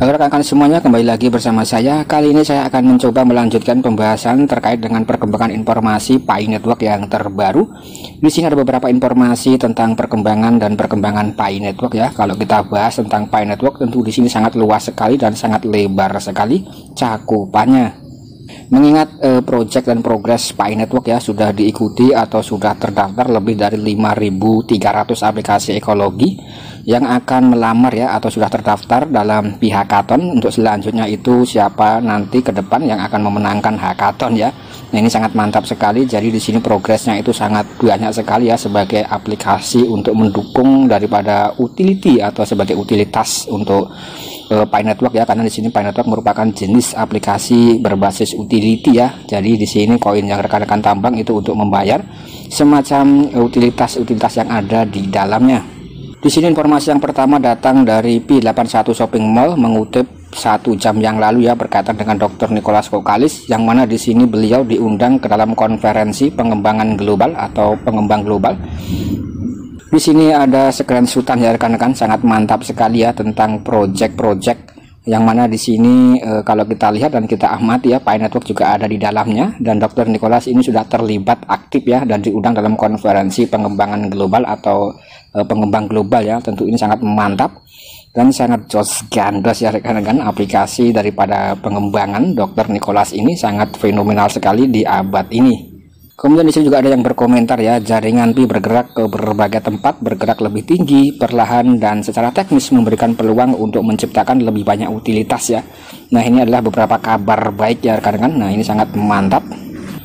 Rekan-rekan semuanya, kembali lagi bersama saya. Kali ini saya akan mencoba melanjutkan pembahasan terkait dengan perkembangan informasi Pi Network yang terbaru. Di sini ada beberapa informasi tentang perkembangan dan perkembangan Pi Network ya. Kalau kita bahas tentang Pi Network, tentu di sini sangat luas sekali dan sangat lebar sekali cakupannya. Mengingat project dan progres Pi Network ya sudah diikuti atau sudah terdaftar lebih dari 5.300 aplikasi ekologi yang akan melamar ya atau sudah terdaftar dalam Pi-hackathon. Untuk selanjutnya itu siapa nanti ke depan yang akan memenangkan hackathon ya. Nah, ini sangat mantap sekali. Jadi di sini progresnya itu sangat banyak sekali ya sebagai aplikasi untuk mendukung daripada utility atau sebagai utilitas untuk Pi Network ya, karena di sini Pi Network merupakan jenis aplikasi berbasis utility ya. Jadi di sini koin yang rekan-rekan tambang itu untuk membayar semacam utilitas yang ada di dalamnya. Di sini informasi yang pertama datang dari Pi81 Shopping Mall, mengutip 1 jam yang lalu ya berkaitan dengan Dr. Nicholas Kokkalis, yang mana di sini beliau diundang ke dalam konferensi pengembangan global atau pengembang global. Di sini ada screenshotan ya rekan-rekan, sangat mantap sekali ya tentang project-project yang mana di sini kalau kita lihat dan kita amati ya, Pi Network juga ada di dalamnya, dan Dr. Nicholas ini sudah terlibat aktif ya dan diundang dalam konferensi pengembangan global atau pengembang global ya. Tentu ini sangat mantap dan sangat jos gandos ya rekan-rekan. Aplikasi daripada pengembangan Dr. Nicholas ini sangat fenomenal sekali di abad ini. Kemudian di sini juga ada yang berkomentar ya, jaringan Pi bergerak ke berbagai tempat, bergerak lebih tinggi, perlahan, dan secara teknis memberikan peluang untuk menciptakan lebih banyak utilitas ya. Nah, ini adalah beberapa kabar baik ya rekan-rekan. Nah, ini sangat mantap.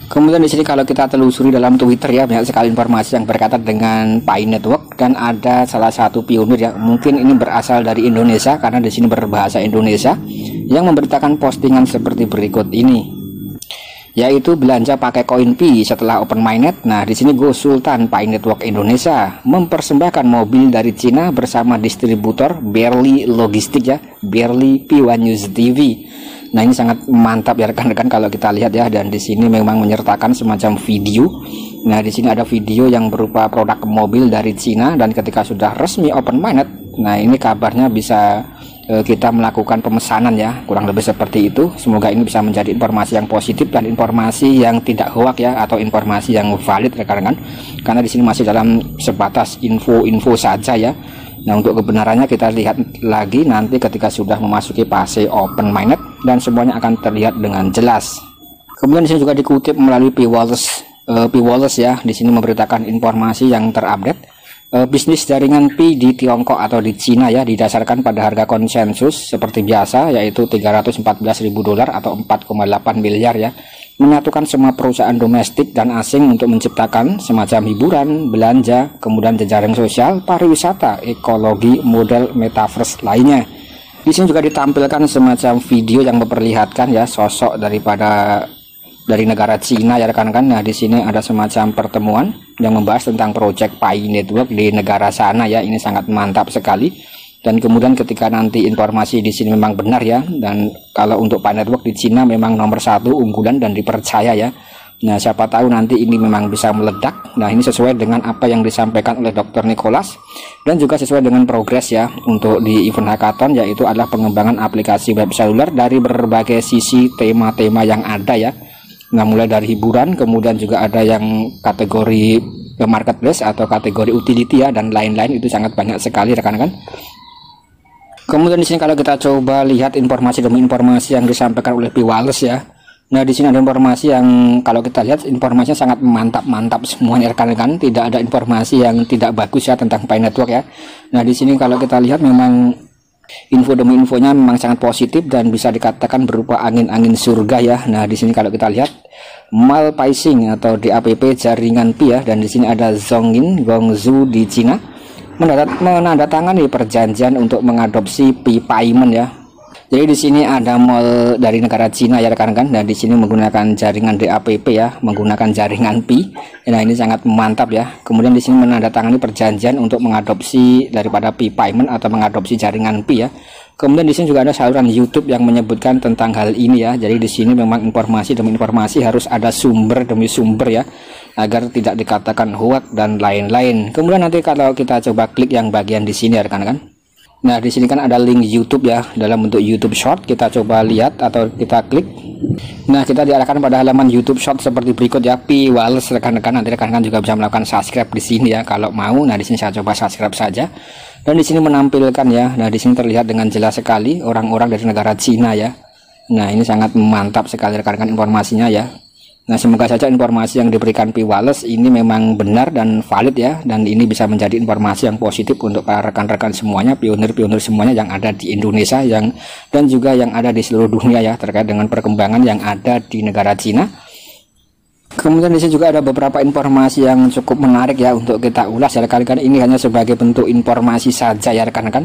Kemudian di sini kalau kita telusuri dalam Twitter ya, banyak sekali informasi yang berkaitan dengan Pi Network, dan ada salah satu pionir yang mungkin ini berasal dari Indonesia karena di sini berbahasa Indonesia, yang memberitakan postingan seperti berikut ini, yaitu belanja pakai koin Pi setelah open mainnet. Nah, di sini Go Sultan Pi Network Indonesia mempersembahkan mobil dari Cina bersama distributor Berli Logistik ya, Berli P1 News TV. Nah, ini sangat mantap ya rekan-rekan kalau kita lihat ya, dan di sini memang menyertakan semacam video. Nah, di sini ada video yang berupa produk mobil dari Cina, dan ketika sudah resmi open mainnet, nah ini kabarnya bisa kita melakukan pemesanan ya, kurang lebih seperti itu. Semoga ini bisa menjadi informasi yang positif dan informasi yang tidak hoax ya, atau informasi yang valid rekan-rekan, karena di sini masih dalam sebatas info-info saja ya. Nah, untuk kebenarannya kita lihat lagi nanti ketika sudah memasuki fase open mainnet dan semuanya akan terlihat dengan jelas. Kemudian di sini juga dikutip melalui P-Wallace ya, di sini memberitakan informasi yang terupdate. Bisnis jaringan Pi di Tiongkok atau di Cina ya didasarkan pada harga konsensus seperti biasa, yaitu $314.000 atau 4,8 miliar ya, menyatukan semua perusahaan domestik dan asing untuk menciptakan semacam hiburan, belanja, kemudian jejaring sosial, pariwisata, ekologi, model metaverse lainnya. Di sini juga ditampilkan semacam video yang memperlihatkan ya sosok dari negara Cina ya rekan-rekan. Nah, di sini ada semacam pertemuan yang membahas tentang project Pi Network di negara sana ya. Ini sangat mantap sekali. Dan kemudian ketika nanti informasi di sini memang benar ya, dan kalau untuk Pi Network di Cina memang nomor 1 unggulan dan dipercaya ya. Nah, siapa tahu nanti ini memang bisa meledak. Nah, ini sesuai dengan apa yang disampaikan oleh Dr. Nicholas dan juga sesuai dengan progres ya untuk di event hackathon, yaitu adalah pengembangan aplikasi web seluler dari berbagai sisi tema-tema yang ada ya. Nah, mulai dari hiburan, kemudian juga ada yang kategori marketplace atau kategori utility ya, dan lain-lain. Itu sangat banyak sekali rekan-rekan. Kemudian di sini kalau kita coba lihat informasi demi informasi yang disampaikan oleh P-Wallace ya. Nah, di sini ada informasi yang kalau kita lihat informasinya sangat mantap semuanya rekan-rekan. Tidak ada informasi yang tidak bagus ya tentang Pi Network ya. Nah, di sini kalau kita lihat memang info demi infonya memang sangat positif dan bisa dikatakan berupa angin-angin surga ya. Nah, di sini kalau kita lihat Malpaising atau DAPP jaringan Pi ya, dan di sini ada Zhongin Guangzhou di Cina menandatangani perjanjian untuk mengadopsi Pi Payment ya. Jadi di sini ada mall dari negara Cina ya rekan-rekan, dan di sini menggunakan jaringan DAPP ya, menggunakan jaringan Pi. Nah, ini sangat mantap ya. Kemudian di sini menandatangani perjanjian untuk mengadopsi daripada Pi Payment atau mengadopsi jaringan Pi ya. Kemudian di sini juga ada saluran YouTube yang menyebutkan tentang hal ini ya. Jadi di sini memang informasi demi informasi harus ada sumber demi sumber ya, agar tidak dikatakan hoax dan lain-lain. Kemudian nanti kalau kita coba klik yang bagian di sini ya rekan-rekan. Nah, di sini kan ada link YouTube ya, dalam bentuk YouTube Short. Kita coba lihat atau kita klik. Nah, kita diarahkan pada halaman YouTube Short seperti berikut ya, Pi Wales rekan-rekan. Nanti rekan-rekan juga bisa melakukan subscribe di sini ya kalau mau. Nah, di sini saya coba subscribe saja. Dan di sini menampilkan ya. Nah, di sini terlihat dengan jelas sekali orang-orang dari negara Cina ya. Nah, ini sangat mantap sekali rekan-rekan informasinya ya. Nah, semoga saja informasi yang diberikan Pi Wales ini memang benar dan valid ya, dan ini bisa menjadi informasi yang positif untuk para rekan-rekan semuanya, pionir-pionir semuanya yang ada di Indonesia dan juga yang ada di seluruh dunia ya, terkait dengan perkembangan yang ada di negara Cina. Kemudian di sini juga ada beberapa informasi yang cukup menarik ya untuk kita ulas ya rekan-rekan. Ini hanya sebagai bentuk informasi saja ya rekan-rekan.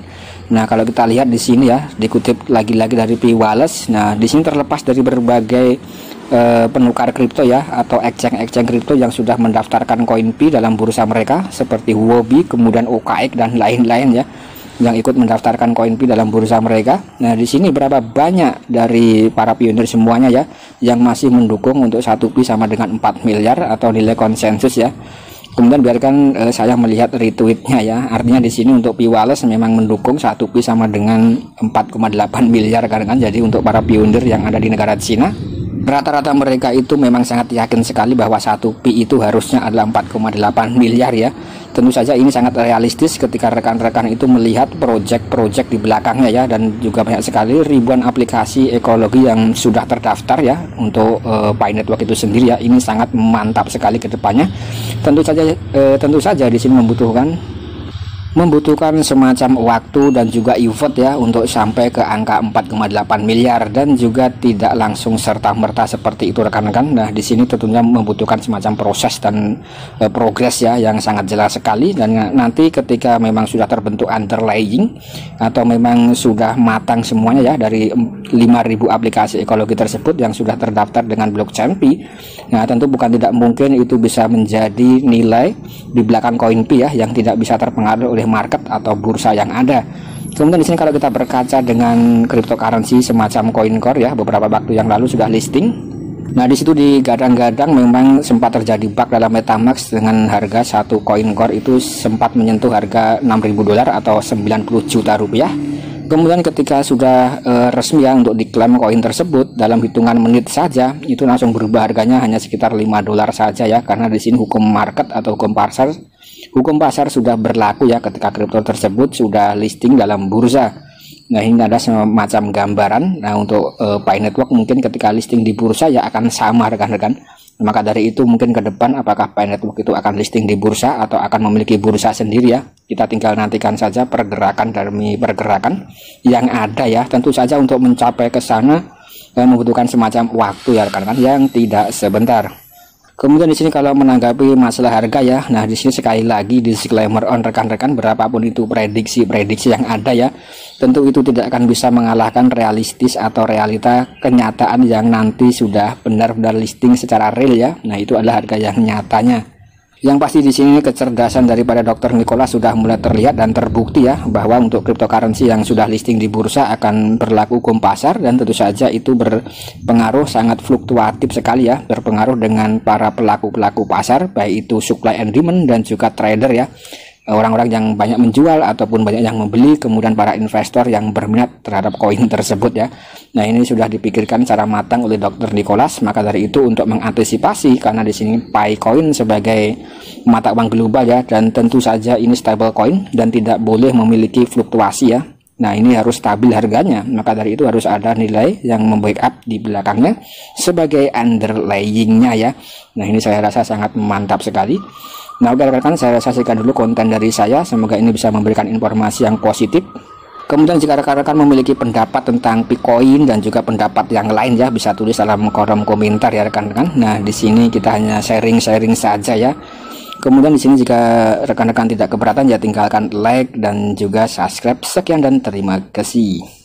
Nah, kalau kita lihat di sini ya, dikutip lagi-lagi dari Pi Wales. Nah, di sini terlepas dari berbagai penukar kripto ya, atau exchange kripto yang sudah mendaftarkan koin Pi dalam bursa mereka seperti Huobi, kemudian OKX dan lain-lain ya, yang ikut mendaftarkan koin Pi dalam bursa mereka. Nah, di sini berapa banyak dari para pionir semuanya ya yang masih mendukung untuk 1 Pi sama dengan 4 miliar atau nilai konsensus ya. Kemudian biarkan saya melihat retweetnya ya. Artinya di sini untuk Pi Wales memang mendukung 1 Pi sama dengan 4,8 miliar kan. Jadi untuk para pionir yang ada di negara Cina, rata-rata mereka itu memang sangat yakin sekali bahwa 1 Pi itu harusnya adalah 4,8 miliar ya. Tentu saja ini sangat realistis ketika rekan-rekan itu melihat proyek-proyek di belakangnya ya, dan juga banyak sekali ribuan aplikasi ekologi yang sudah terdaftar ya untuk Pi Network itu sendiri ya. Ini sangat mantap sekali ke depannya. Tentu saja di sini membutuhkan semacam waktu dan juga effort ya untuk sampai ke angka 4,8 miliar, dan juga tidak langsung serta-merta seperti itu rekan-rekan. Nah, di sini tentunya membutuhkan semacam proses dan progres ya yang sangat jelas sekali, dan nanti ketika memang sudah terbentuk underlying atau memang sudah matang semuanya ya dari 5.000 aplikasi ekologi tersebut yang sudah terdaftar dengan blockchain Pi. Nah, tentu bukan tidak mungkin itu bisa menjadi nilai di belakang koin Pi ya, yang tidak bisa terpengaruh oleh market atau bursa yang ada. Kemudian di sini kalau kita berkaca dengan cryptocurrency semacam CoinCore ya, beberapa waktu yang lalu sudah listing. Nah, di situ digadang-gadang memang sempat terjadi bug dalam MetaMask dengan harga satu CoinCore itu sempat menyentuh harga $6.000 atau 90 juta rupiah. Kemudian ketika sudah resmi ya untuk diklaim koin tersebut, dalam hitungan menit saja itu langsung berubah harganya hanya sekitar $5 saja ya, karena di sini hukum market atau hukum pasar sudah berlaku ya ketika kripto tersebut sudah listing dalam bursa. Nah, ini ada semacam gambaran. Nah, untuk Pi Network mungkin ketika listing di bursa ya akan sama rekan-rekan. Maka dari itu mungkin ke depan apakah Pi Network itu akan listing di bursa atau akan memiliki bursa sendiri ya. Kita tinggal nantikan saja pergerakan demi pergerakan yang ada ya. Tentu saja untuk mencapai ke sana membutuhkan semacam waktu ya rekan-rekan yang tidak sebentar. Kemudian di sini kalau menanggapi masalah harga ya, nah di sini sekali lagi disclaimer on rekan-rekan, berapapun itu prediksi yang ada ya, tentu itu tidak akan bisa mengalahkan realistis atau realita kenyataan yang nanti sudah benar-benar listing secara real ya. Nah, itu adalah harga yang nyatanya. Yang pasti di sini kecerdasan daripada Dr. Nicholas sudah mulai terlihat dan terbukti ya, bahwa untuk cryptocurrency yang sudah listing di bursa akan berlaku hukum pasar, dan tentu saja itu berpengaruh sangat fluktuatif sekali ya, berpengaruh dengan para pelaku-pelaku pasar, baik itu supply and demand dan juga trader ya, orang-orang yang banyak menjual ataupun banyak yang membeli, kemudian para investor yang berminat terhadap koin tersebut ya. Nah, ini sudah dipikirkan secara matang oleh Dr. Nicholas. Maka dari itu untuk mengantisipasi, karena di sini Pi Coin sebagai mata uang global ya, dan tentu saja ini stable coin dan tidak boleh memiliki fluktuasi ya. Nah, ini harus stabil harganya. Maka dari itu harus ada nilai yang membackup di belakangnya sebagai underlyingnya ya. Nah, ini saya rasa sangat mantap sekali. Nah, oke rekan-rekan, saya saksikan dulu konten dari saya. Semoga ini bisa memberikan informasi yang positif. Kemudian jika rekan-rekan memiliki pendapat tentang Bitcoin dan juga pendapat yang lain ya, bisa tulis dalam kolom komentar ya rekan-rekan. Nah, di sini kita hanya sharing-sharing saja ya. Kemudian di sini jika rekan-rekan tidak keberatan ya tinggalkan like dan juga subscribe. Sekian dan terima kasih.